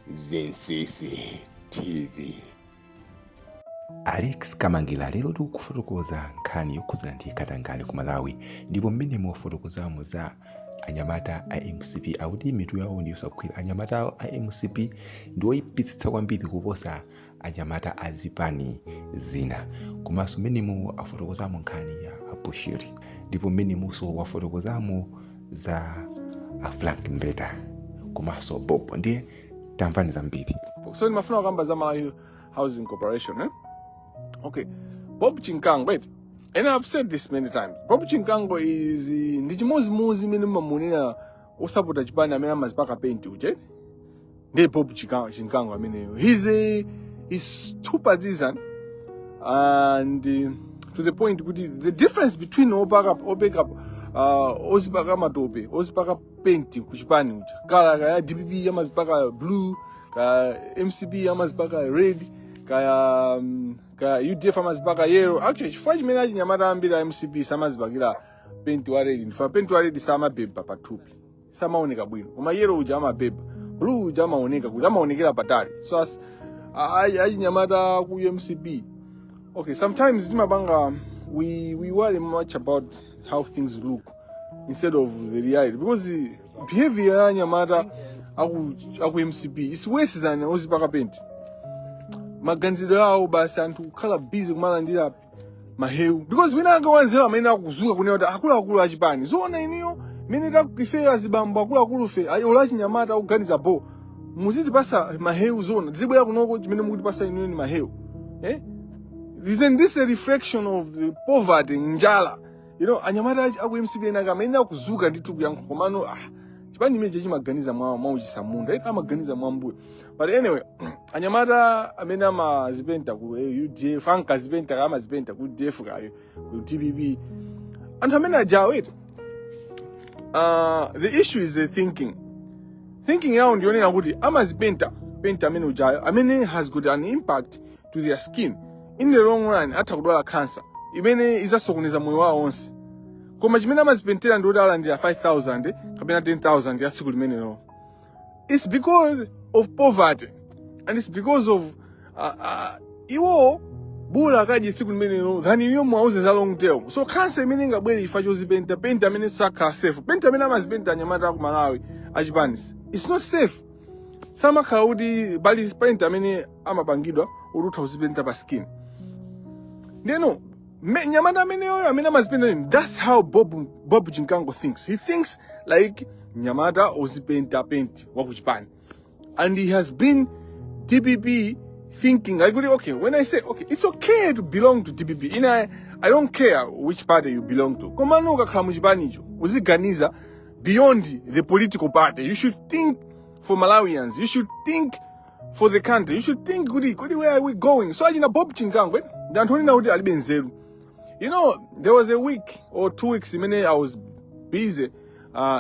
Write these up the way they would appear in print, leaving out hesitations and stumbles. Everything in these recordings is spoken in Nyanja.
Zensese TV. Alex Kamangila lero tukufotokoza nkhani yokhuzana ndi katangale ku Malawi ndipo mmene mufotokozamo za anyamata a MCP akuti mitu yawo ndiyo sakwira. Anyamata a MCP ndi oyipitsitsa kwambiri kuposa anyamata a zipani zina. Komanso mmene mu afotokozamo nkhani ya abushiri ndipo mmene muso wafotokozamo za Frank Mbeta komanso Bob ndiye tamvani zambiri. So nimafuna kugamba za Malawi Housing Corporation, Okay, Bob Chinkango, wait, and I've said this many times. Bob Chinkango is ndichimozi minimum munina osapota chipani amene amazipaka paint uje. Ndi Bob Chinkango amene he's too partisan and to the point the difference between osipaka matope, osipaka paint kuchipani uja. Kaya DPP amazipaka blue, kaya MCP amazipaka red, kaya UDF amazipaka yellow. Actually chifukwa chimene achinyamata ambiri a MCP samazipakira paint wa red. Ndifa paint wa red samabeba pathupi, samaoneka bwino. Koma yellow uja amabeba, blue uja amaoneka kuti amaonekera patali. So as achinyamata ku MCP, okay, sometimes we worry much about how things look instead of the reality, because the behavior ya anyamata aku MCP is worse than osipaka paint. Maganziro yawo basi anthu kukhala busy kumalandira Mahewu, because wina akawanzewa amene akuzuka kunena kuti akuluakulu achipani zoona iniyo mene takuife azibambo akuluakulu fe ola chinyamata akuganiza bo muzitipasa Mahewu zoona zibwera kunoko chimene mukutipasa iniyo ni Mahewu. Isn't this a reflection of the poverty, njala? Anyamata aku MCP ena amene akuzuka ndithu kuyankho komano chipani imeje chimaganiza mauchisamunda amaganiza mwambuyo. But anyway, anyamata amene amazipenta ku UDF, ankazipenta amazipenta ku UDF kayo ku TBB, anthu amene ajawo the issue is the thinking yawo ndiyonena kuti amazipenta amene ujayo amene has got an impact to their skin in the long run, atha kudwala cancer imene izasokoneza moyo wawo onse. Koma chimene amazipentera ndi kuti alandira 5,000 kapena 10,000 ya tsiku limenelo. It's because of poverty and it's because of iwo bula kaje tsiku limenelo than iyo mwauze za long term. So cancer imene ingabwere ifa chozipenta penta amene sakhala safe, penta amene amazipenta anyamata ku Malawi achipanis, it's not safe. Samakhala kuti bali penta amene amapangidwa urutha uzipenta pa skin. Nyamata amene amazipenta, that's how Bob Chinkango thinks. He thinks like nyamata ozipenta paint wa kuchipani. And he has been DPP thinking like, okay, when I say, okay, it's okay to belong to DPP. I don't care which party you belong to. Komano ukakhala muchipani icho uziganiza beyond the political party. You should think for Malawians. You should think for the country. You should think, where are we going? So ajina Bob Chinkango, dantonina kuti alibe nzeru. There was a week or 2 weeks I was busy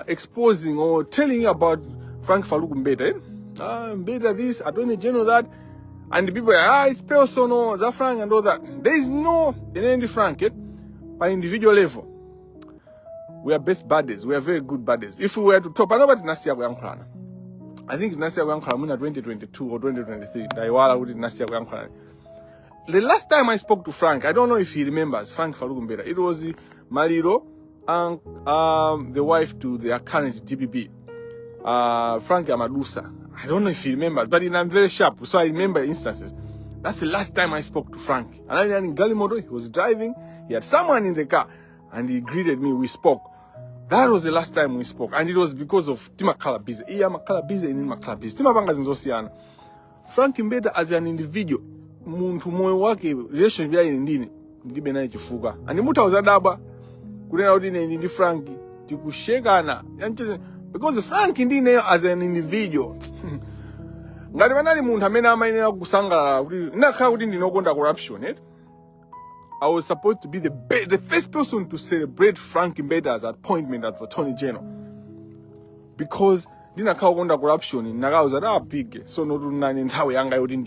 exposing or telling you about Frank Mbeta. Mbeta this, Attorney General that, and the people are, it's personal, that Frank and all that. There is no any Frank, by individual level. We are best buddies. We are very good buddies. If we were to talk about Nasia Gwankwana, I think Nasia Gwankwana 2022 or 2023, Daiwala would Nasia Gwankwana. The last time I spoke to Frank, I don't know if he remembers, Frank Mbeta. It was Maliro and the wife to the current DPP, Frank Amadusa. I don't know if he remembers, but I'm very sharp, so I remember instances. That's the last time I spoke to Frank. And I in Galimodo, he was driving, he had someone in the car, and he greeted me, we spoke. That was the last time we spoke, and it was because of Timakala Bize. Iya Makala Bize and Makala Bize. Timabanga Zinzosiana. Frank Mbeta as an individual, muntu moyo wake relationship ya ndine ndibe naye chifuka ani muta uzadaba kunena kuti ine ndi Frank tikushekana because Frank ndine as an individual ngati panali munthu amene amayenera kusangalala kuti ndakhala kuti ndinokonda corruption. I was supposed to be the first person to celebrate Frank Mbeta's appointment as Attorney General, because ndinakhala kukonda corruption nakauza big so notunani nthawi yanga yoti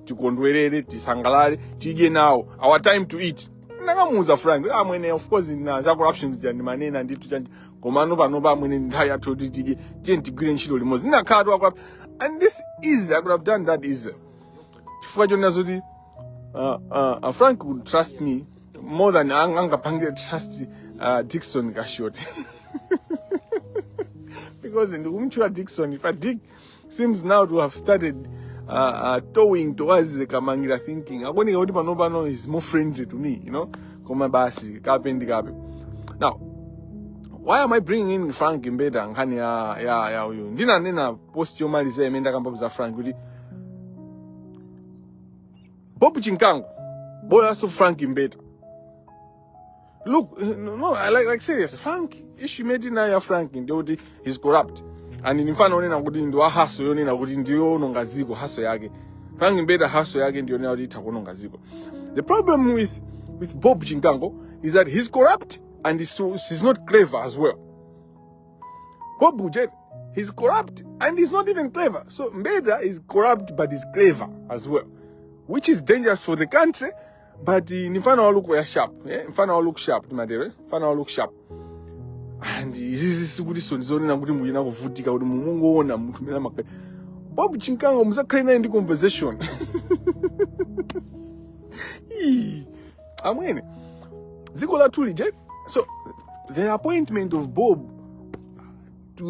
tikondwerere tisangalale tidye nawo our time to eat. Ndakamuza Frank amwene of course na za corruption ndi manena ndithu chanje komano pano pa amwene nthawi yathu kuti tidye tigwire ntchito limodzi. Ndinakhala And this easy, I could have done that easy. Frank would trust me more than Angapangile trust Dixon Gashot. Because in the Umchua Dixon, if a Dick seems now to have started towing towards the Kamangila thinking, Agoni is more friendly to me, you know. Now, why am I bringing in Frank Mbeda and Kanya ya uyu? Nina post yo malize emenda kambabu za Frank Gudi. Bobu Chinkango, boy also Frank Mbeda. Look, no, I like serious. Frank, issue made in ya Frank in the he's corrupt. And in front of him, I'm going haso yoni na going to nongazigo haso yage. Frank Mbeda haso yage ndio na odi tako nongazigo. The problem with Bob Chinkango is that he's corrupt and he's not clever as well. Bob Bujet, he's corrupt and he's not even clever. So Mbeda is corrupt but he's clever as well, which is dangerous for the country. But in front of look sharp, in front of look sharp, madere, front of look sharp. And this is good son zone na good muyina kuvutika uri mumungo na mtu mena makwe. Bob Chinkango muzakrena in the conversation. Amwene. Zikola tuli jet. So the appointment of Bob to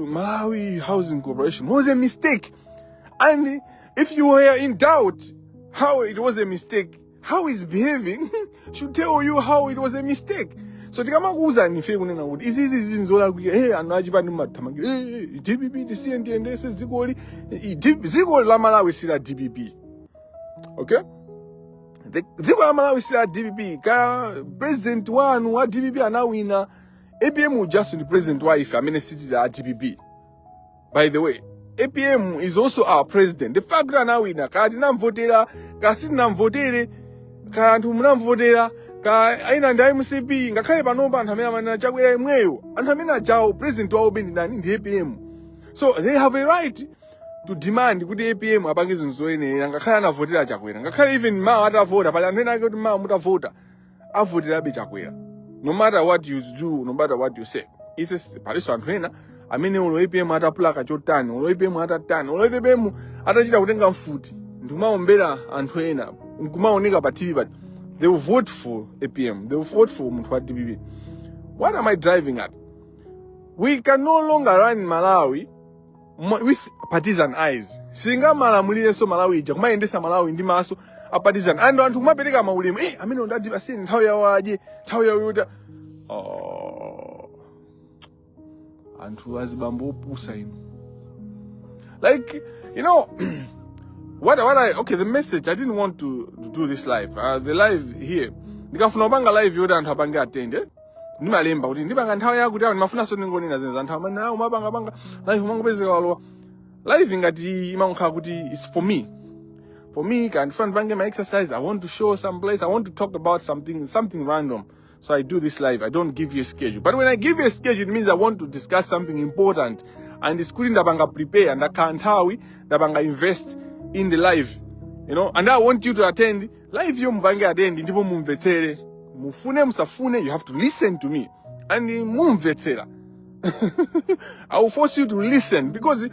Malawi Housing Corporation was a mistake. And if you were in doubt how it was a mistake, how he's behaving should tell you how it was a mistake. So the Kamaguza ni fe kunena kuti izi zinzola kuya anajiba ni matamangile DBP the CNDNS zigoli zigoli la Malawi sila DBP. Okay? The zigoli la Malawi sila DBP ka president one wa DBP anawina APM just the president wife city da DBP. By the way, APM is also our president. The fact that anawina ka tinamvotera ka sinamvotere ka anthu munamvotera ka aina ndai MCP ngakhale panopa anthu amene amanena chakwera imweyo anthu amene ajawo president wawo beni nani ndi APM. So they have a right to demand kuti APM apange zinthu zoyenera ngakhale anavotera chakwera ngakhale even ma atavota pali anthu ena ake kuti ma mutavota avoterabe chakwera. No matter what you do, no matter what you say. It's paliso anthu ena amene ulo APM atapulaka chotani ulo APM atatani ulo APM atachita kutenga mfuti ndikumaombera anthu ena nkumaoneka pa TV but they will vote for APM. They will vote for Mutwa DBP. What am I driving at? We can no longer run Malawi with partisan eyes. Singa malamulile so Malawi ija kumaendesa Malawi ndi maso a partisan. And anthu kumapereka maulemu amene ndadi basini nthawi ya waje nthawi ya yuda. Anthu azibambo opusa ino. Like, you know, the message, I didn't want to do this live. The live here. Nikafuna banga live yoda anthu abanga attend. Nimalemba kuti ndibanga nthawi yakuti awo nimafuna so ningoni na zenza anthu amene awo mabanga live mangopezeka walo. Live ngati imankha kuti it's for me. For me, can front bange my exercise. I want to show some place. I want to talk about something random. So I do this live. I don't give you a schedule. But when I give you a schedule, it means I want to discuss something important. And it's couldn't dabanga prepare and I can't dabanga invest in the live, you know, and I want you to attend live. You mbange attend ndipo mumvetere mufune musafune, you have to listen to me and mumvetera. I will force you to listen because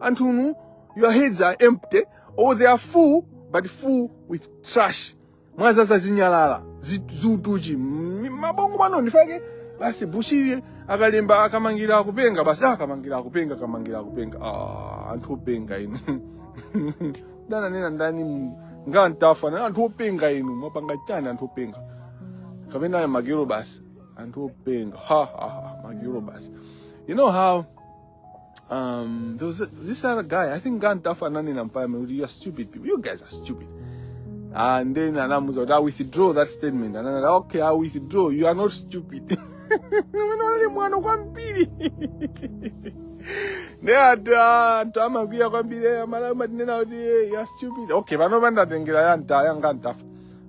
antunu your heads are empty or they are full but full with trash. Mwazaza zinyalala zutuji mabongo mano ndifake basi bushi akalemba akamangira akupenga basi akamangira akupenga anthu openga ino. Dana nena ndani ngantafa na anthu openga inu mapanga chana anthu openga kapena ya magiro basi anthu openga magiro basi. You know how there was this other guy, I think Gantafa nani na mpame, you are stupid people, you guys are stupid. And then anamuza I withdraw that statement and then okay, I withdraw, you are not stupid. Okay,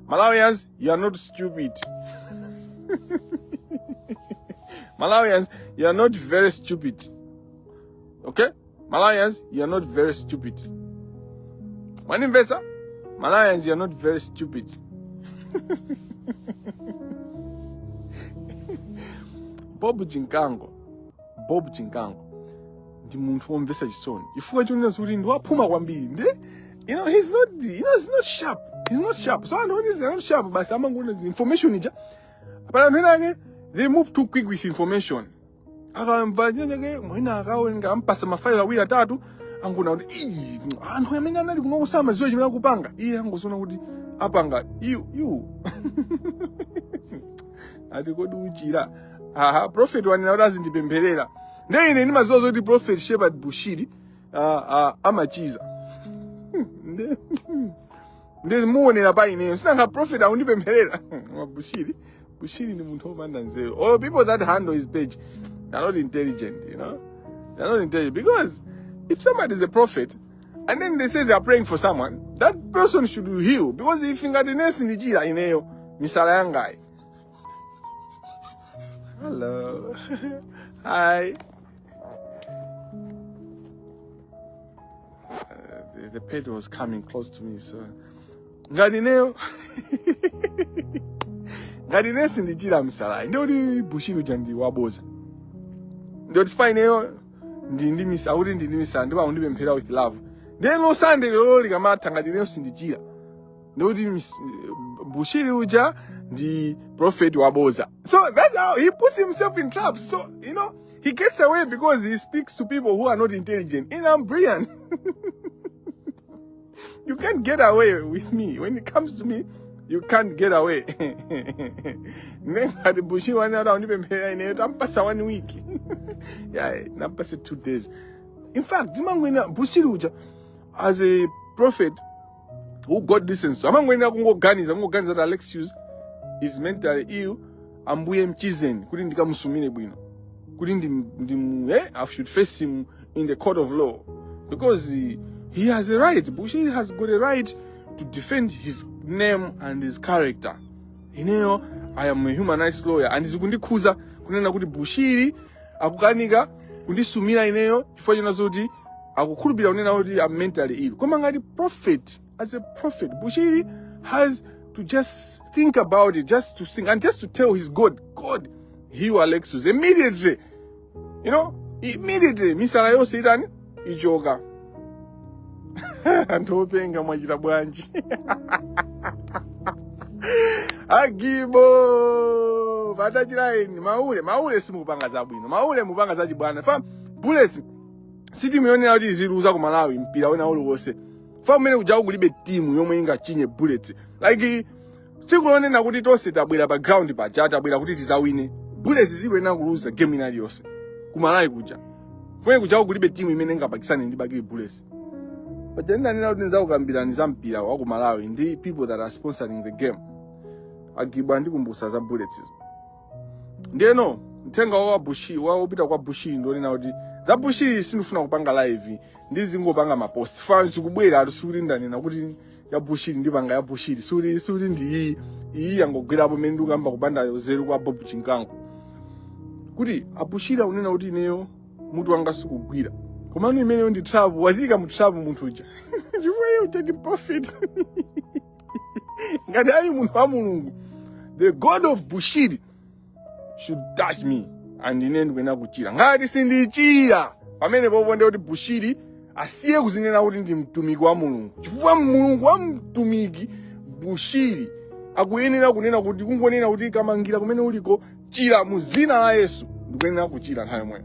Malawians, you are not stupid. Malawians, you are not very stupid. Okay? Malawians, you are not very stupid. One investor, Malawians, you are not very stupid. Bob Chinkango. ndi munthu womvetsa chisoni chifukwa chonena kuti ndi waphuma kwambiri ndi he's not sharp. He's not sharp. So I know he's not sharp, but I'm going to information ija. But they move too quick with information. Mwina akawenga ampasa mafaila awiri atatu angona kuti anthu amene anali kunokusama ziwe chimene kupanga iye angozona kuti apanga you ati kodi uchira prophet wanena kuti azindipempherera ndiye ine ndimaziwa zoti prophet Shepherd Bushiri amachiza ndiye muonera pa ineyo sinanga prophet akundipempherera Bushiri ni munthu wopanda nzeru. All people that handle his page, they're not intelligent, They're not intelligent. Because if somebody is a prophet, and then they say they are praying for someone, that person should heal. Because if you got the nurse in the jira, misala yangai. Hello. Hi. The pet was coming close to me, so... Ngadineo. Ngati nesi ndichira msala ndoti Bushiri uja ndi waboza ndoti fine ndi misa kuti ndi misa ndipo undipemphera with love ndeno Sunday lero likamata ngati nesi ndichira ndoti Bushiri uja ndi prophet waboza. So that's how he puts himself in traps. So he gets away because he speaks to people who are not intelligent. And I'm brilliant. You can't get away with me. When it comes to me, you can't get away. Then Bushiri went around even I'm past 1 week. Yeah, I'm past 2 days. In fact, Bushiri as a prophet who God listens to. I'm going to go Ghana that Alexius is mentally ill. Ambuye mchizeni kuti ndikamusumire bwino. Kuti I should face him in the court of law because he has a right. Bushiri has got a right to defend his name and his character. I am a human rights lawyer and zikundikhuza kunena kuti Bushiri akukanika kundisumira ineyo chifukwa china zoti akukhulupirira kunena kuti I'm mentally ill. Koma ngati prophet, as a prophet, Bushiri has to just think about it, just to sing and just to tell his God, heal Alexus immediately. Immediately misala yose itani ichoka. Ndopenga mwachita bwanji. Agibo batachiraini maule simupanga za bwino. Maule mupanga za chibwana. Fam bullets siti mionera kuti iziruza ku Malawi mpira wena uli wose. Fam mene kujaku kulibe team yomwe ingachinye bullets. Like tikulonena kuti tonse tabwera background paja tabwera kuti tizawine. Bullets zikwena kuluza game inali yonse. Ku Malawi kuja. Fwe kujaku kulibe team imene ingapakisane ndi bakiwe bullets. But then I know that ukambirani za mpira wa ku Malawi ndi people that are sponsoring the game. Agiba ndi kumbusa za bullets. Ndeno mtenga wa Bushiri opita kwa Bushiri ndonena kuti za Bushiri sinufuna kupanga live ndizingopanga ma post. Fans kubwera atusuli ndanena kuti ya Bushiri ndipanga ya Bushiri suli ndi iyi yangogwerapo mene ndikamba kupanda zeru kwa Bob Chinkango. Kuti abushira unena kuti ineyo mutu wanga sikugwira. Komano imeneyo ndi trouble wazika mu trouble munthu uja. Chifukwa uja ndi prophet. Ngati ali munthu wa Mulungu. The God of Bushiri should touch me and ine ndikwena kuchira. Ngati sindichira pamene poponde kuti Bushiri asiye kuzinena kuti ndi mtumiki wa Mulungu. Chifukwa Mulungu wa mtumiki Bushiri akuyenera kunena kuti kungonena kuti Kamangila kumene uliko chira muzina la Yesu ndikwena kuchira nthawi yomwe.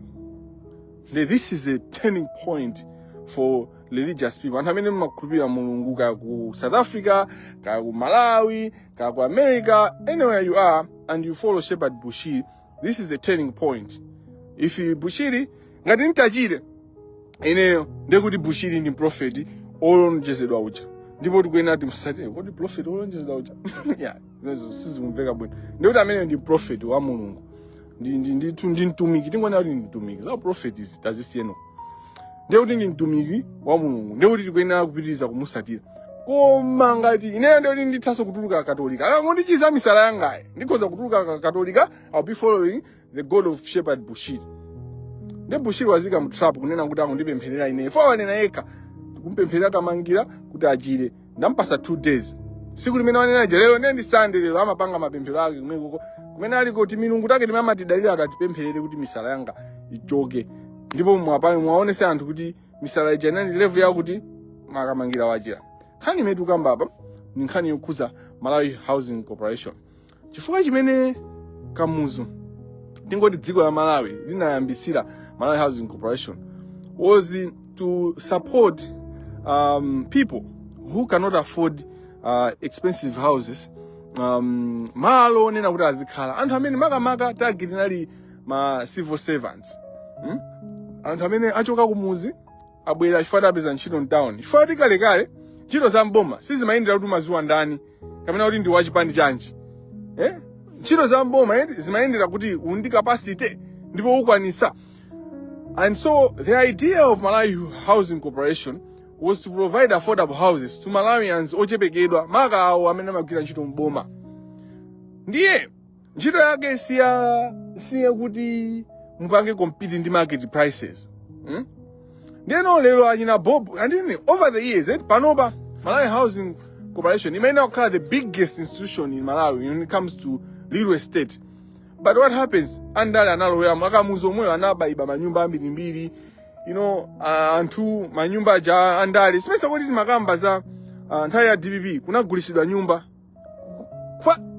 This is a turning point for religious people. Anthu amene mmakhulupirira Mulungu kaya ku South Africa, kaya ku Malawi, kaya ku America, anywhere you are and you follow Shepherd Bushiri, this is a turning point. If Bushiri ngati ntachire ineyo ndekuti Bushiri ndi prophet olonjezedwa uja. Ndipo tikwena timsate kodi prophet olonjezedwa uja. Yeah, lezo sizimveka bwino. Ndikuti amene ndi prophet wa Mulungu. Ndi mtumiki tingona kuti ndi mtumiki. Za prophet tazisiyeno. Ndikuti ndi mtumiki wa Mulungu. Ndikuti tikwena kupitiriza kumusatira. Koma ngati ineyo ndikuti ndithaso kutuluka Katolika. Ngondichiza misala yangayi. Ndikhoza kutuluka Katolika, I'll be following the God of Shepherd Bushiri. Ndi Bushiri wazika mu trap kunena kuti akundipempherera ineyo. Wanena yekha kumpempherera Kamangila kuti achire. Ndampasa 2 days. Siku limene wanena lero ndi Sunday lero amapanga mapemphero ake kumene aliko kuti milungu take timamatidalira atipempherere kuti misala yanga ichoke. ndipo mwaonesa anthu kuti misala ija inali level yakuti Kamangila wachira. Nkhani imene tikukamba apa ni nkhani yokhuza Malawi Housing Corporation. Chifukwa chimene Kamuzu tingoti dziko la Malawi linayambisira Malawi Housing Corporation was to support people who cannot afford expensive houses. Malo nena kuti azikhala anthu amene makamaka target nali ma civil servants. Anthu amene achoka kumuzi abwera chifukwa apeza ntchito mtown. Chifukwa tikalekale ntchito za mboma sizimayendera kuti mazuwa ndani kapena kuti ndi wachipandi chanji. Ntchito za mboma zimayendera kuti undi capacity ndipo ukwanisa. And so the idea of Malawi Housing Corporation was to provide affordable houses to Malawians ochepekedwa maka awo amene amagwira ntchito mboma. Ndiye ntchito yake siya kuti mupange compete ndi market prices. Ndeno lero achina Bob and then over the years panopa Malawi Housing Corporation may now call the biggest institution in Malawi when it comes to real estate. But what happens? Andale analoya Makamuzo moyo anabaiba manyumba ambiri, anthu manyumba ja andale. Simesa kuti makamba za nthawi ya DPP kunagulisidwa nyumba.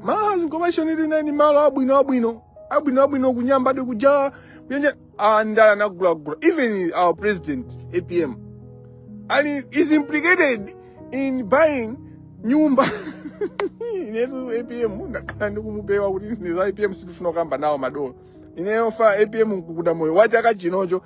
Malawi Housing Corporation ili ni malo abwino kunyamba de kuja kuyenja andale anagula. Even our president APM is implicated in buying nyumba. Inetu APM ndakhala ndikumupewa kuti ndiza APM sitifuna kamba nawo madolo. Ineyofa APM kukuda moyo wachaka chinocho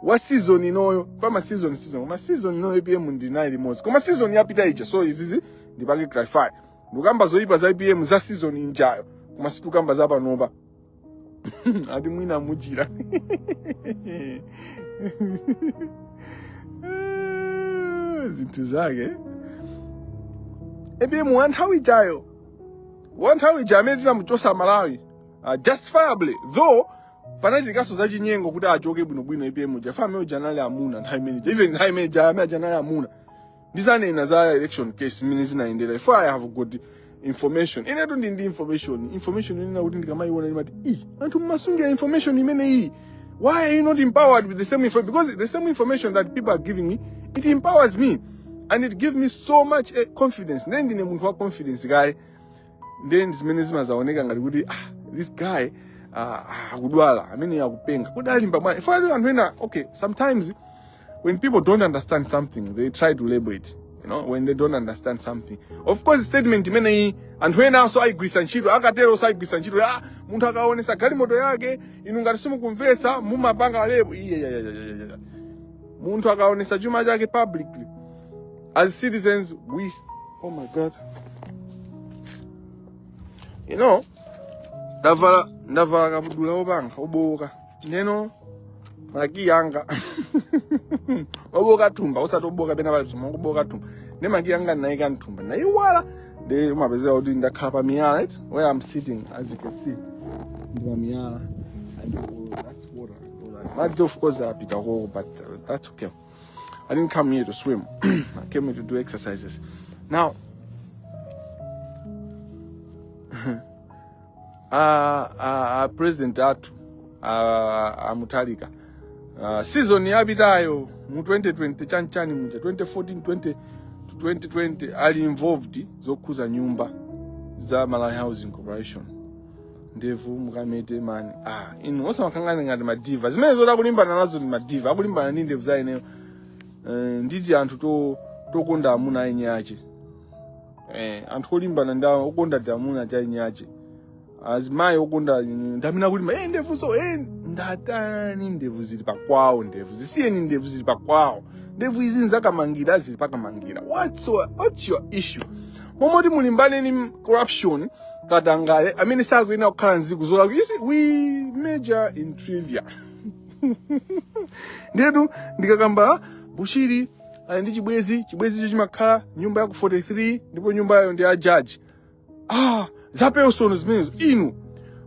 wa season inoyo kama season ma season ino APM ndinayi limodzi. Koma season yapita ija so izizi ndipange clarify. Ndikamba zoyipa za APM za season injayo. Koma situkamba za panopa. Adi mwina mujira. Zinthu zake. APM wanthawi ijayo amene tinamuchosa Malawi justifiably, though panachikaso za chinyengo kuti achoke bwinobwino APM jafame ujanali amuna nthawi imene even nthawi imene janali amuna ndisanena za election case imene zinaendera. If I have good information inetu ndi information inena kuti ndikamayiona ndimati anthu mmasungira information imene iyi. Why are you not empowered with the same information? Because the same information that people are giving me, it empowers me. And it gives me so much confidence. Then ndine munthu wa confidence guy. Then zimene zimazaoneka ngati kuti this guy akudwala amene akupenga kudalimba mwana. If I do and okay, sometimes when people don't understand something, they try to label it. When they don't understand something. Of course statement imene iyi anthu ena aso ayigwisa ntchito akatero so ayigwisa ntchito munthu akaonesa galimoto yake inu ngati simukumvetsa mumapanga lebo munthu akaonesa chuma chake publicly. As citizens, oh my God. Ndavala kabudula obanga, oboka. Neno, maki yanga. Oboka tumba, osati oboka bena bali tumo, oboka tumba. Ne maki yanga naika ntumba. Na iwala, de umabeze odi ndakapa miyala, right? Where I'm sitting, as you can see. Ndwa miyala. And that's water. That's of course a bit of hole, but that's okay. I didn't come here to swim. I came here to do exercises. Now, President Atu Mutalika season yapitayo mu 2020 chanchani muja 2014 to 2020 ali involved zokhuza nyumba za Malawi Housing Corporation. Ndevu mukamete mani inu osamakangana ngati madiva zimene zoda kulimbana nazo ni madiva akulimbana ndi ndevu za ineyo. Nditi anthu tokonda amuna ainyache. Anthu olimbana nda okonda amuna cha ainyache. Azimayi okonda ndamina kulimba ndevu so ndatani ndevu zili pakwawo ndevu zisiyeni ndevu zili pakwawo. Ndevu izi nzakamangira zili pakamangira. What's your issue? Momoti mulimbane ni corruption kadangale amene sakuina kukhala nziku zola we major in trivia. Ndedu ndikakamba Bushiri ndi chibwezi chimakhala nyumba ya ku 43 ndipo nyumba yayo ndi ya judge. Za personal zimenezo inu.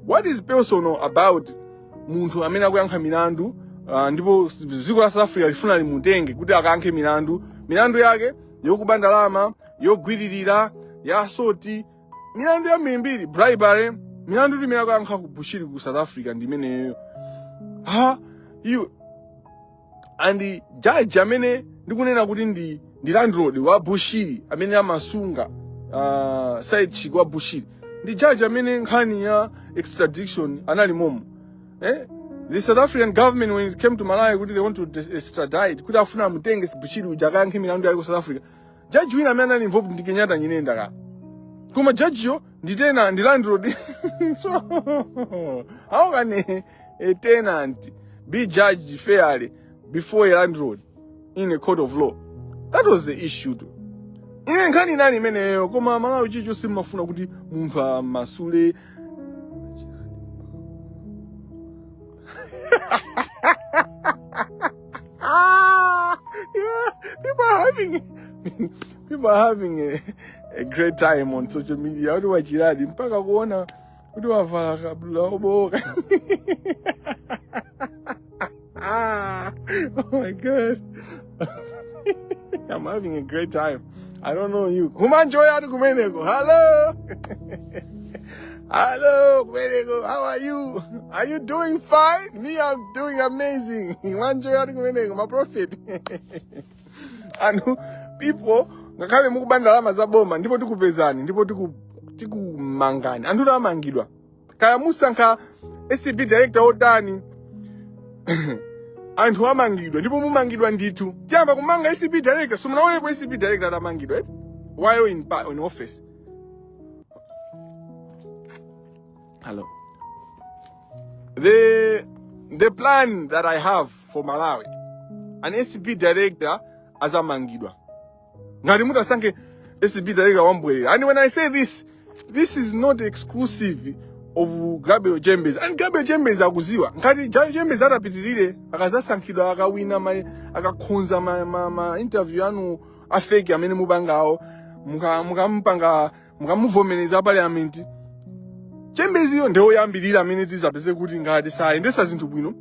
What is personal about munthu amene akuyankha milandu ndipo dziko la South Africa lifuna limutenge kuti akayankhe milandu yake yokuba ndalama yogwiririra ya assault milandu ya mbiri bribery milandu imene akuyankha ku Bushiri ku South Africa ndi imeneyo. and the judge amene ndikunena kuti ndi landlord wa Bushiri amene amasunga side chick wa Bushiri ndi judge amene nkhani ya extradition anali momo. The South African government, when it came to Malawi, they want to extradite, could have found Mutenge Bushiri Jagan came in South Africa. Judge Wina man involved in Kenyatta and Yinenda. Kuma judge yo, the tenant, the landlord. So how can a tenant be judged fairly before a landlord in a court of law? That was the issue too. Even kani nani mene kuma Malawi judge simafuna kuti mumpa masule. Yeah, people are having a great time on social media. How do I jiradi? Mpaka kuona kudu wavala kabla oboka. Oh my God. I'm having a great time. I don't know you. Kumanjoya kumeneko. Hello. Hello, Kumeneko. How are you? Are you doing fine? Me, I'm doing amazing. Wanyoza Kumeneko, my prophet. And people, ngakale mukubanda lama za boma, ndipo tikupezani, ndipo tikumangani. Anthu tamangidwa. Kaya musankha SCB director otani. Anthu amangidwa, ndipo mumangidwa ndithu. Tiyamba kumanga SCB director, so munaonepo SCB director amangidwa, right? While in office. Hello. The plan that I have for Malawi, an SCP director as a mangidwa. Ngati muta sanke SCP director wambwe. And when I say this is not exclusive of Gabriel Jembes. And Gabriel Jembes akuziwa. Ngati Jembes adapitirire akazasankhidwa akawina akakhonza ma interview anu afeki amene mubangao mukamuvomereza parliament. Jembes yo ndewo yambirira amene tizapeze kuti ngati sayendesa zinthu bwino.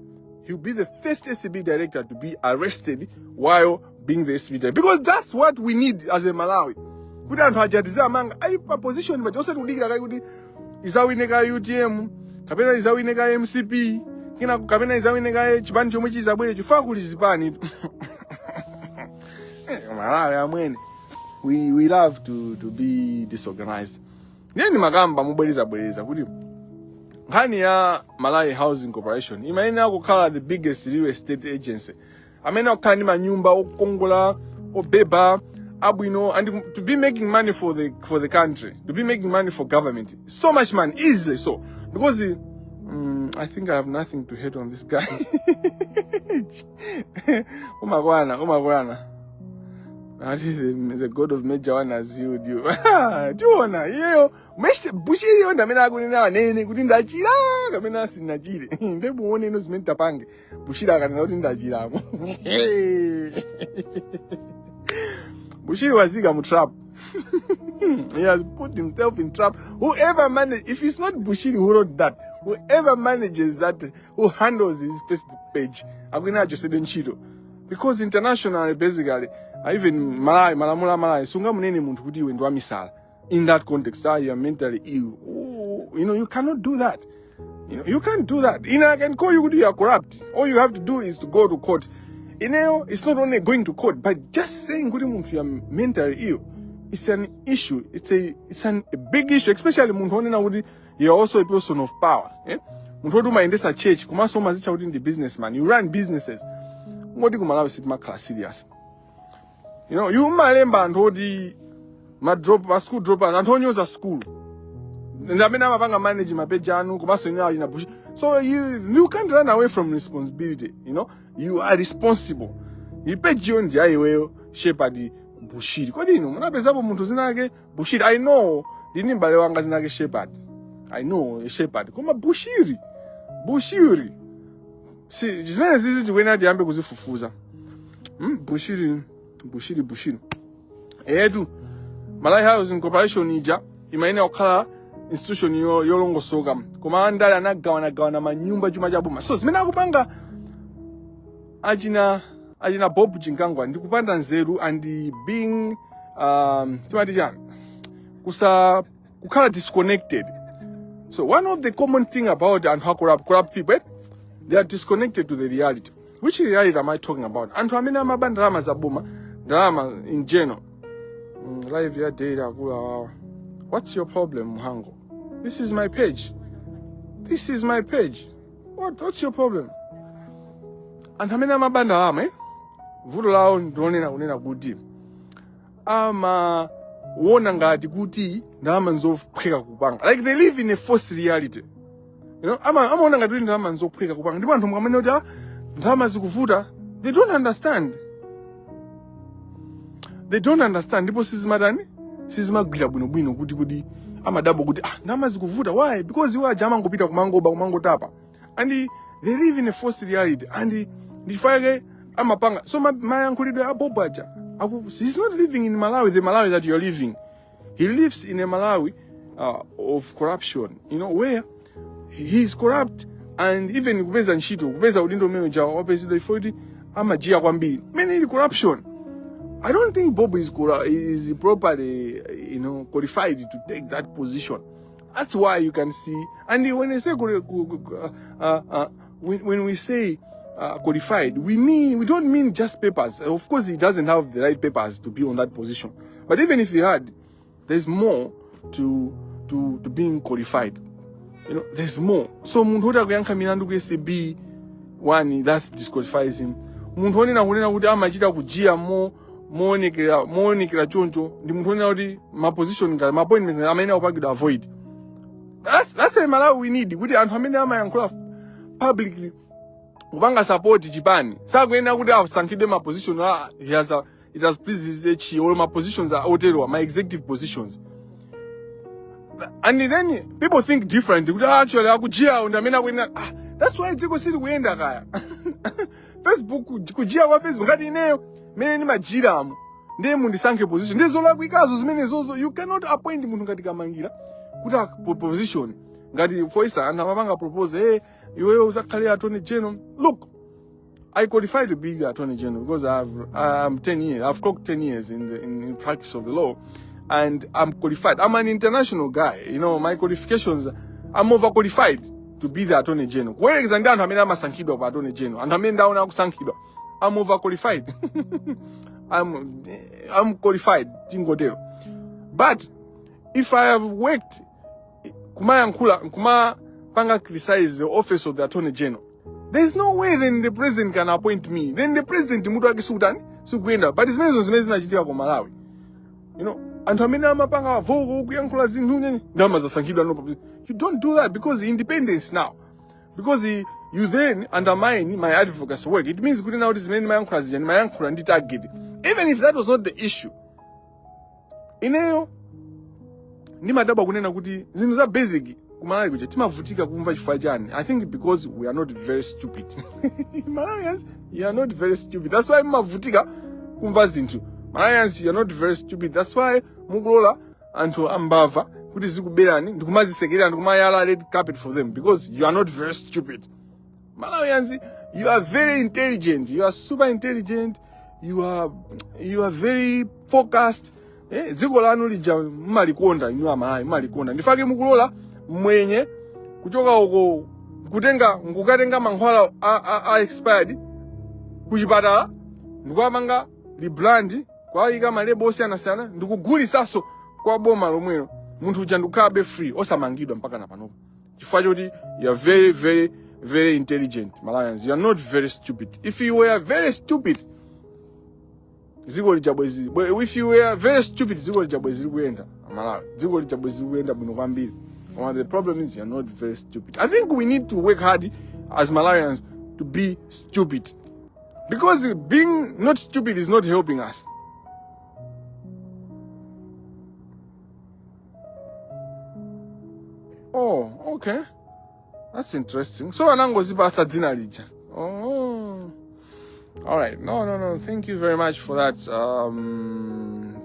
He'll be the first SCB director to be arrested while being the SCB director. Because that's what we need as a Malawi. Kuti anthu ajatize amanga aipa position but osati kudikira kai kuti izawine ka UTM kapena izawine ka MCP kina kapena izawine ka chipani chomwe chizabwere chifukwa kuli zipani. Malawi amwene we love to be disorganized. Nini magamba mubweleza kuti nkhani ya Malawi Housing Corporation imayenera kukhala the biggest real estate agency. Amene akukhala ndi manyumba okongola obeba abwino and to be making money for the country, to be making money for government. So much money, easily so. Because I think I have nothing to hate on this guy. Umagwana. The God of major one has healed you. Tiona, iyo, Bushiri yo ndamene akunena wanene kuti ndachira kamena sinachire. Ndebu one ino zimene tapange. Bushiri akanena kuti ndachiramo. Bushiri wazika mu trap. He has put himself in trap. Whoever manages, if it's not Bushiri who wrote that, whoever manages that, who handles his Facebook page, akunena Jose Denchito. Because internationally, basically, even Malawi, sunga munene muntu kuti iwe ndwa misala. In that context, you are mentally ill. You know, you cannot do that. You know, you can't do that. You know, I can call you you are corrupt. All you have to do is to go to court. You know, it's not only going to court, but just saying you are mentally ill. It's an issue. It's a big issue, especially muntu you are also a person of power. Muntu maendesa church, kuma so mazicha within the businessman. You run businesses. Ngoti kumalawi sitima class serious. You know, you malemba and ma school droppers and Wanyoza school. Ndamena mapanga manage mapejanu kubaso ina ina bushi. So you can't run away from responsibility, you know? You are responsible. You pay John Jaiweo shepherd Bushiri. Kwa dino munapeza hapo muntu zinake Bushiri. I know dini mbale wanga zinake shepherd. I know a shepherd. Kuma Bushiri. Si jizmene zizi jiwena diambe kuzifufuza. Bushiri. Edu Malawi Housing Corporation ija imaine okhala institution yolongo soka. Kuma andali anagawana manyumba chuma chabuma. So zimene akupanga ajina Bob Chinkangwa ndi kupanda nzeru and being kukhala disconnected. So one of the common thing about and how corrupt people, they are disconnected to the reality. Which reality am I talking about? And to amena mabandalama zabuma, drama in general. Live your data. What's your problem, Muhango? This is my page. This is my page. What's your problem? And amena mabandalama, eh? Vudo lao ndonena kunena kuti wona ngati kuti ndalama nzophweka kupanga. Like they live in a false reality. You know, amaona ngati ndalama nzophweka kupanga. Ndipo anthu mwamene kuti ndalama zikuvuta, they don't understand. They don't understand. Ndipo sizimagwira bwino kuti amadabo kuti ndalama zikuvuta. Why? Because iwo aja amangopita kumangotapa. And they live in a false reality. And ndifake amapanga. So mayankhulidwe abobo aja. He's not living in Malawi, the Malawi that you're living. He lives in a Malawi of corruption, you know, where he's corrupt, and even kupeza nchito, kupeza udindo manager, wapeza ifoti amajia kwambiri. Many corruption. I don't think Bob is properly, you know, qualified to take that position. That's why you can see, and when I say when we say qualified, we don't mean just papers. Of course, he doesn't have the right papers to be on that position. But even if he had, there's more to being qualified. You know, there's more. So muntu kuyanka milandu ku SB one, that disqualifies him. Muntu onena kunena kuti amachita kujia moonekera choncho ndi muntu onena kuti ma position ngala ma appointments amene upangidwa avoid. That's a Malawi we need. Kuti anthu amene amayankhula publicly upanga support chipani. Sakuyenera kuti asankhidwe ma position it has pleased his HE, all my positions are hotel, my executive positions. And then people think different. Actually, that's why it's city we end kaya. Facebook kujia wa Facebook kati ineyo mene ni majira ndiye mundisanke position. Ndizo la kwikazo zimene zozo you cannot appoint muntu ngati Kamangila kuta position ngati Foisa and amapanga propose iwewe uzakhale attorney general. Look, I qualified to be the attorney general because I'm 10 years. I've clocked 10 years in practice of the law, and I'm qualified. I'm an international guy. You know, my qualifications, I'm overqualified to be the attorney general. Where is and I'm a attorney general, and I'm down I'm overqualified. I'm qualified. But if I have worked, kuma panga criticize the office of the attorney general, there's no way then the president can appoint me. Then the president mutu akisudan sukwenda. But it's mezo zimezi nachitika kwa Malawi. You know, and amena mapanga vogo kuyankhula zinthu nyenye ndama zasankhidwa no. You don't do that because independence now. Because you then undermine my advocacy work. It means kuti now this many mayankhula zija mayankhula ndi target. Even if that was not the issue. Ineyo ni madaba kunena kuti zinthu za basic Malawi kuja timavutika kumva chifukwa chani. I think because we are not very stupid. Malawians, you are not very stupid. That's why mavutika kumva zinthu. Malawians, you are not very stupid. That's why mukulola anthu ambava kuti zikuberani ndikumazisekera ndikumayala red carpet for them because you are not very stupid. Malawians, you are very intelligent. You are super intelligent. You are very focused. Dziko lanu lija mmalikonda inu amayi mmalikonda. Ndifake mukulola mwenye kuchoka uko ngukatenga mankhwala a expired kuchipatala ndikwapanga librand kwayika malebo osiyanasiyana ndikugulisaso kwa boma lomwelo munthu uja ndikukhabe free osamangidwa mpaka napanopo chifukwa choti you are very very very intelligent. Malawians, you are not very stupid. If you were very stupid ziko lijabwezi, if you were very stupid ziko lijabwezi kuyenda Malawi, ziko lijabwezi kuyenda bwino kwambiri. Well, the problem is you're not very stupid. I think we need to work hard as Malawians to be stupid. Because being not stupid is not helping us. Oh, okay. That's interesting. So anango zibasa dzina lija. Oh. All right. No. Thank you very much for that.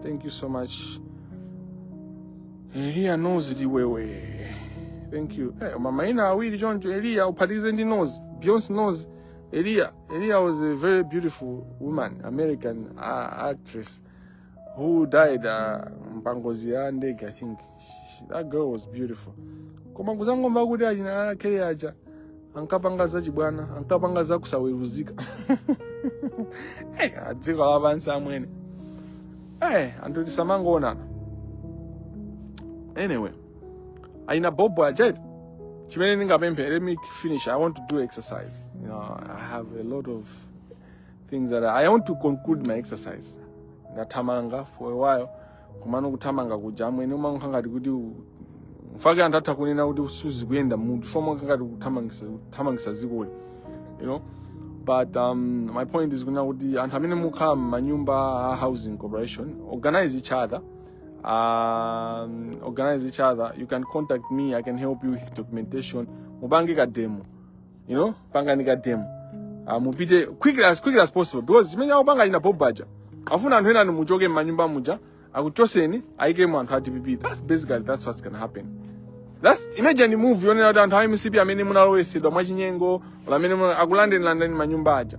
Thank you so much. Elia knows the way. Thank you. Hey, mama ina awili jonjo Elia upatize ndi knows. Beyonce knows Elia. Elia was a very beautiful woman, American actress who died mpangozi ya ndege, I think. That girl was beautiful. Koma kuzango mbakuti ajina kele aja ankapanga za chibwana, ankapanga za kusaweruzika. Adziko lapansi amwene. Anthu tisamangona. Anyway, aina bobo ajaib. Chimene ningapemphe, let me finish. I want to do exercise. You know, I have a lot of things that I want to conclude my exercise. Ndatamanga for a while. Kumano kutamanga kuja amwene umankangati kuti mfake anthu atha kunena kuti usuzi kuyenda munthu foma kangati kuthamangisa zikoli, you know. But my point is kuti anthu amene mukhala manyumba housing corporation organize each other. You can contact me. I can help you with documentation. Mubange ka demo, you know, pangani ka demo. Mupite quickly as possible because chimenya upanga ina bobaja. Afuna anthu ena muchoke manyumba muja akuchoseni aike mu anthu DPP. That's what's gonna happen. Imagine move yone anthu MCP amene munalowesedwa mwachinyengo ola amene akulandeni manyumba aja.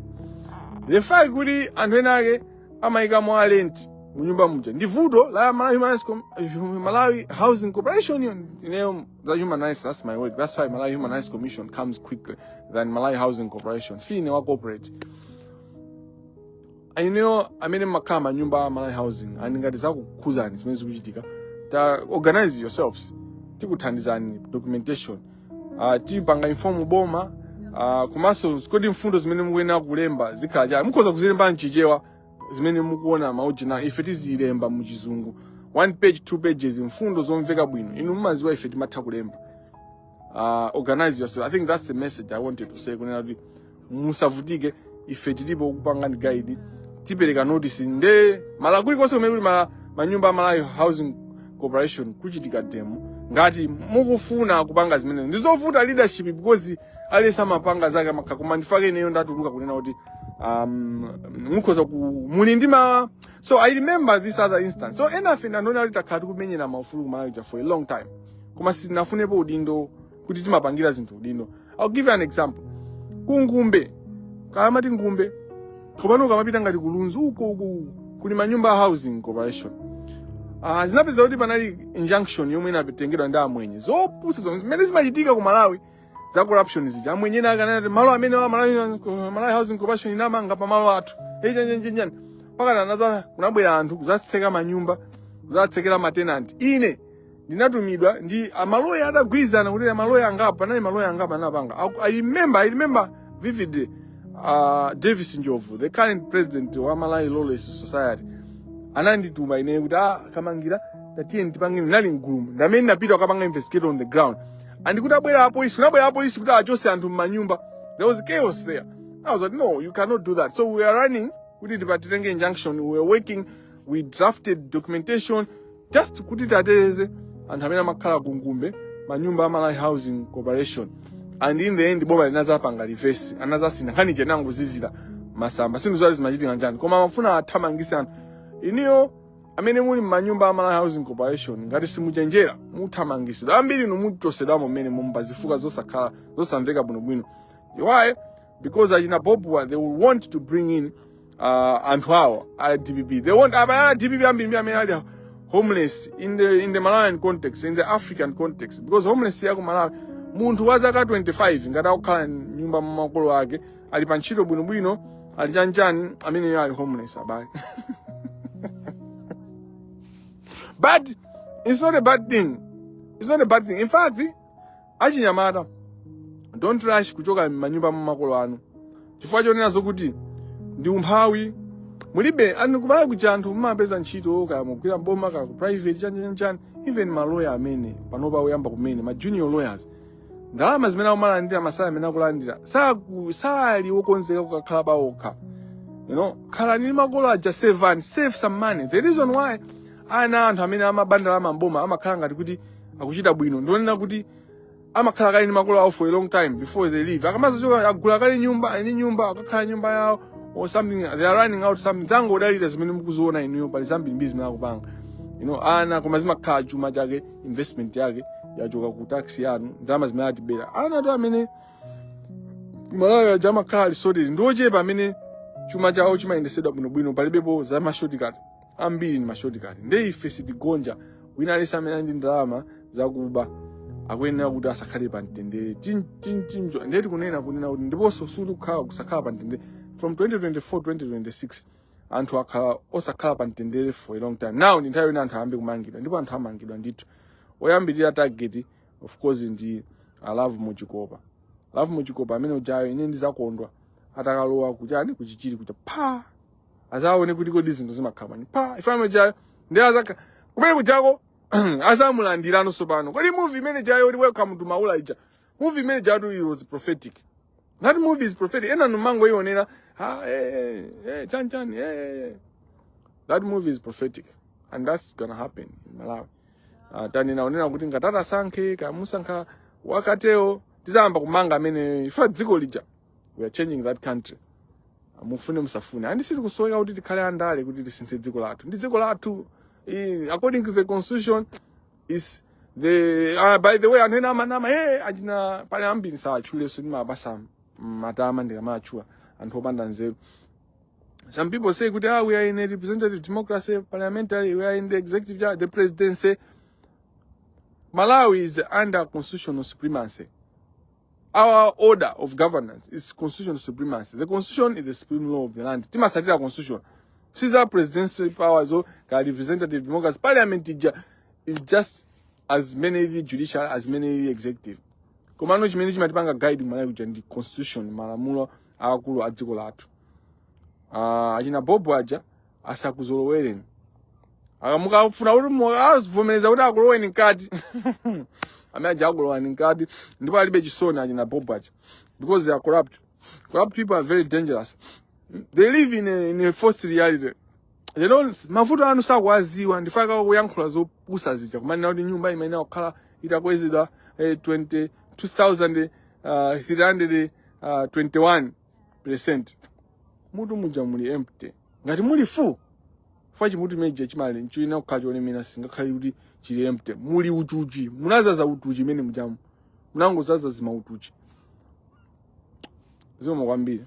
The fact kuti anthu ena ake amaika mu alent munyumba muja ndivuto la Malawi Housing Corporation, you know, the human rights, that's my word. That's why Malawi Human Rights Commission comes quicker than Malawi Housing Corporation. See in our corporate. I know amene makama nyumba Malawi Housing and ngati zakukuzani zimene kuchitika. Organize yourselves. Tikuthandizani documentation. Tipanga inform boma. Kumaso skodi mfundo zimene mukwena kulemba zikhaja. Mukhoza kuzilemba nchichewa zimene mukuona maujina ife tizilemba mu chizungu 1 page 2 pages mfundo zomveka bwino inu mumaziwa ife timatha kulemba. Organize yourself. I think that's the message I wanted to say kunena kuti musavutike ife tilipo kupanga ndi guide tipereka notice nde malakuli konse kumene kuli manyumba Malawi Housing Corporation kuchitika demo ngati mukufuna kupanga zimene ndizovuta leadership because alesa mapanga zake makakoma ndifake neyo ndatuluka kunena kuti mukhoza mulindima. So I remember this other instance. So enough in anona litakhala kumenyera maufulu Malawi for a long time. Koma sinafunepo udindo kuti timapangira zinthu udindo. I'll give you an example. Kungumbe. Kamati ngumbe. Kopano kamapita ngati kulunzu uko kuli manyumba housing corporation. Zinapeza kuti panali injunction yomwe inapitengedwa ndi amwenye. Zopusa zimene zimachitika ku Malawi za corruption zija. Amwenye akanati malo amene Malawi Housing Corporation inamanga pa malo athu. Njenjenjenjen. Pakana anaza kunabwera anthu kuzatseka manyumba, kuzatsekera matenant. Ine ndinatumidwa ndi amaloya atagwirizana kuti amaloya angapo panali maloya angapa anapanga. I remember vividly Davis Njovu, the current president wa Malawi Lawless Society. Anandituma ine kuti Kamangila tatiye ndipangeni nali ngulumu. Ndamene napita akapanga investigate on the ground. And kunabwera police kuti achose anthu manyumba. There was chaos there. I was like, no, you cannot do that. So we are running kuti tipatitenge injunction. We were working, we drafted documentation just kuti tateze anthu amene amakhala kungumbe manyumba Malawi Housing Corporation. And in the end boma linazapanga reverse anazasina kani je nangu zizira masamba sinu zali zimachitika njani koma mafuna athamangisa anthu iniyo amene muli manyumba Malawi Housing Corporation ngati simuchenjera muthamangisidwa ambiri numutosedwamo mmene mumbazifuka zosakhala zosamveka bwinobwino. Why? Because ajina bobo they will want to bring in anthu awo DPP. They want DPP ambiri amene ali homeless in the Malawian context, in the African context, because homeless yako Malawi munthu wa zaka 25 ngati akukhala nyumba makolo ake ali pa ntchito bwinobwino ali chanjani amene ali homeless abale. But it's not a bad thing. It's not a bad thing. In fact, Anyamata, don't rush kuchoka manyumba makolo anu. Chifukwa chonena zokuti ndi umphawi mulibe kumala kuja anthu mumapeza ntchito kaya mugwira mboma kaya ku private chanjani even maloya amene panopa oyamba kumene ma junior lawyers ndalama zimene amalandira masaya amene akulandira sali wokonzeka kukakhala baokha. You know, khala ni makolo aja save some money. The reason why ana anthu amene amabandala amamboma amakhala ngati kuti akuchita bwino ndionena kuti amakhala kali ni makolo awo for a long time before they leave. Akamazochoka agula kali nyumba akakhala nyumba yawo or something, they are running out something. Tango dalita zimene mukuziona inuyo pali zambiri mbizi akupanga. You know, ana koma zimakhala chuma chake investment yake yachoka ku tax yanu ndalama zimene atibera ana to amene Malawi jama kali sorted ndochepa amene chuma chawo chimayendesedwa bwinobwino palibepo za mashortcut ambiri ni mashortcut nde ife sitigonja wina alisa amene ndi ndalama zakuba akwenera kuti asakhale pa mtendere chinjo ndeti kunena kuti ndiponso suli kukhala kusakhala pa mtendere from 2024 2026 anthu akhala osakhala pa mtendere for a long time. Now ndi nthawi ina anthu ayambe kumangidwa ndipo anthu amangidwa ndithu. Oyambirira target of course ndi Love Muchikopa. Love Muchikopa amene ujayo ine ndizakondwa atakalowa kuchani kuchichiri kucha pa azaone kuti kodi zinthu zimakhala ni pa ifame jayo ndi azaka kumene kujako azamulandira nso pano. Kodi movie imene jayo ndi Welcome to Maula ija movie imene jayo was prophetic. That movie is prophetic. Ena numango ionera chan that movie is prophetic and that's gonna happen in Malawi. Tani naonena kuti ngatata sankhe kamusankha wakateo tizamba kumanga amene ifa dziko lija. We are changing that country. Mufune musafune. And sili kusoya kuti tikhale andale kuti tisinthe dziko lathu. Ndi dziko lathu according to the constitution is the by the way anena amanama ajina pale ambiri sa achule so ni mabasa matama ndi amachua anthu opanda nzeru. Some people say kuti we are in a representative democracy, parliamentary, we are in the executive, the presidency. Malawi is under constitutional supremacy. Our order of governance is constitutional supremacy. The constitution is the supreme law of the land. Timasatira constitution. Caesar presidency powers or representative democracy. Parliament is just as many judicial as many executive. Komano chimene chimatipanga guide Malawi ndi constitution malamulo akulu adziko lathu. Achina Bobo aja asakuzolowereni. Akamukafuna kuti muvomereza kuti akuloweni nkati. Amaja akuloweni nkati ndipo alibe chisoni achina Bobo aja because they are corrupt. Corrupt people are very dangerous. They live in a false reality. They don't mafuta anu sakwaziwa ndifaka kuyankhula zopusa zija kumanena kuti nyumba imene okhala itakwezedwa 2321%. Mutu muja muli empty. Ngati muli full. Fachi mutu meje chimali nchina okhacho olemera singakhali kuti chili empty. Muli utuchi. Munazaza utuchi mene mujamu. Munangozaza zima utuchi. Zimo kwambiri.